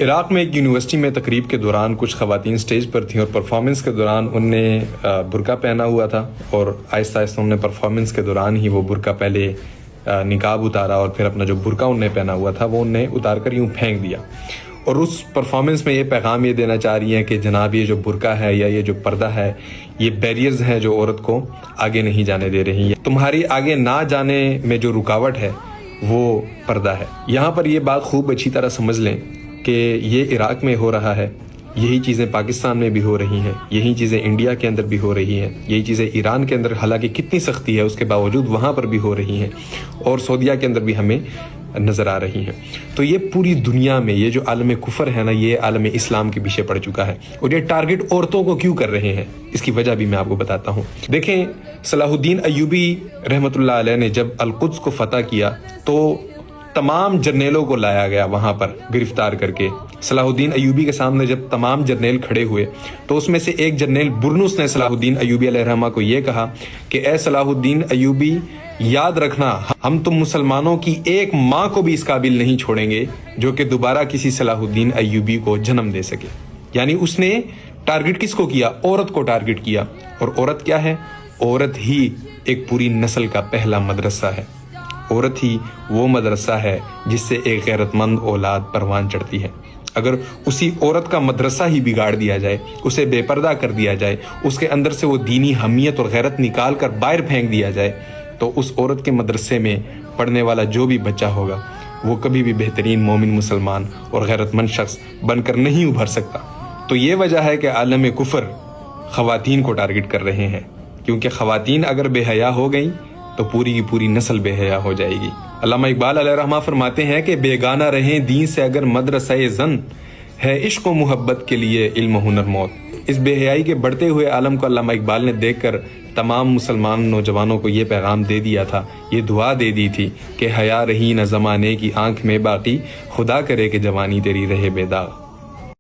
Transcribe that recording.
عراق میں ایک یونیورسٹی میں تقریب کے دوران کچھ خواتین سٹیج پر تھیں اور پرفارمنس کے دوران ان نے برقع پہنا ہوا تھا، اور آہستہ آہستہ انہوں نے پرفارمنس کے دوران ہی وہ برقع پہلے نقاب اتارا اور پھر اپنا جو برقع انہوں نے پہنا ہوا تھا وہ انہوں نے اتار کر یوں پھینک دیا، اور اس پرفارمنس میں یہ پیغام یہ دینا چاہ رہی ہیں کہ جناب یہ جو برقع ہے یا یہ جو پردہ ہے یہ بیریئرز ہیں جو عورت کو آگے نہیں جانے دے رہی ہیں، تمہاری آگے نہ جانے میں جو رکاوٹ ہے وہ پردہ ہے۔ یہاں پر یہ بات خوب اچھی طرح سمجھ لیں کہ یہ عراق میں ہو رہا ہے، یہی چیزیں پاکستان میں بھی ہو رہی ہیں، یہی چیزیں انڈیا کے اندر بھی ہو رہی ہیں، یہی چیزیں ایران کے اندر حالانکہ کتنی سختی ہے اس کے باوجود وہاں پر بھی ہو رہی ہیں، اور سعودیہ کے اندر بھی ہمیں نظر آ رہی ہیں۔ تو یہ پوری دنیا میں یہ جو عالم کفر ہے نا، یہ عالم اسلام کے پیچھے پڑ چکا ہے، اور یہ ٹارگٹ عورتوں کو کیوں کر رہے ہیں اس کی وجہ بھی میں آپ کو بتاتا ہوں۔ دیکھیں، صلاح الدین ایوبی رحمۃ اللہ علیہ نے جب القدس کو فتح کیا تو تمام جرنیلوں کو لایا گیا وہاں پر گرفتار کر کے۔ صلاح الدین ایوبی کے سامنے جب تمام جرنیل کھڑے ہوئے تو اس میں سے ایک جرنیل برنس نے صلاح الدین ایوبی علیہ الرحمہ کو یہ کہا کہ اے صلاح الدین ایوبی، یاد رکھنا ہم تم مسلمانوں کی ایک ماں کو بھی اس قابل نہیں چھوڑیں گے جو کہ دوبارہ کسی صلاح الدین ایوبی کو جنم دے سکے۔ یعنی اس نے ٹارگٹ کس کو کیا؟ عورت کو ٹارگٹ کیا، اور عورت کیا ہے؟ عورت ہی ایک پوری نسل کا پہلا مدرسہ ہے، عورت ہی وہ مدرسہ ہے جس سے ایک غیرت مند اولاد پروان چڑھتی ہے۔ اگر اسی عورت کا مدرسہ ہی بگاڑ دیا جائے، اسے بے پردہ کر دیا جائے، اس کے اندر سے وہ دینی حمیت اور غیرت نکال کر باہر پھینک دیا جائے، تو اس عورت کے مدرسے میں پڑھنے والا جو بھی بچہ ہوگا وہ کبھی بھی بہترین مومن مسلمان اور غیرت مند شخص بن کر نہیں ابھر سکتا۔ تو یہ وجہ ہے کہ عالم کفر خواتین کو ٹارگٹ کر رہے ہیں، کیونکہ خواتین اگر بے حیا ہو گئیں تو پوری کی پوری نسل بے حیا ہو جائے گی۔ علامہ اقبال علیہ الرحمہ فرماتے ہیں کہ بیگانہ رہیں دین سے اگر مدرسہ زن، ہے عشق و محبت کے لیے علم و ہنر موت۔ اس بے حیائی کے بڑھتے ہوئے عالم کو علامہ اقبال نے دیکھ کر تمام مسلمان نوجوانوں کو یہ پیغام دے دیا تھا، یہ دعا دے دی تھی کہ حیا رہی نہ زمانے کی آنکھ میں باقی، خدا کرے کہ جوانی تیری رہے بے داغ۔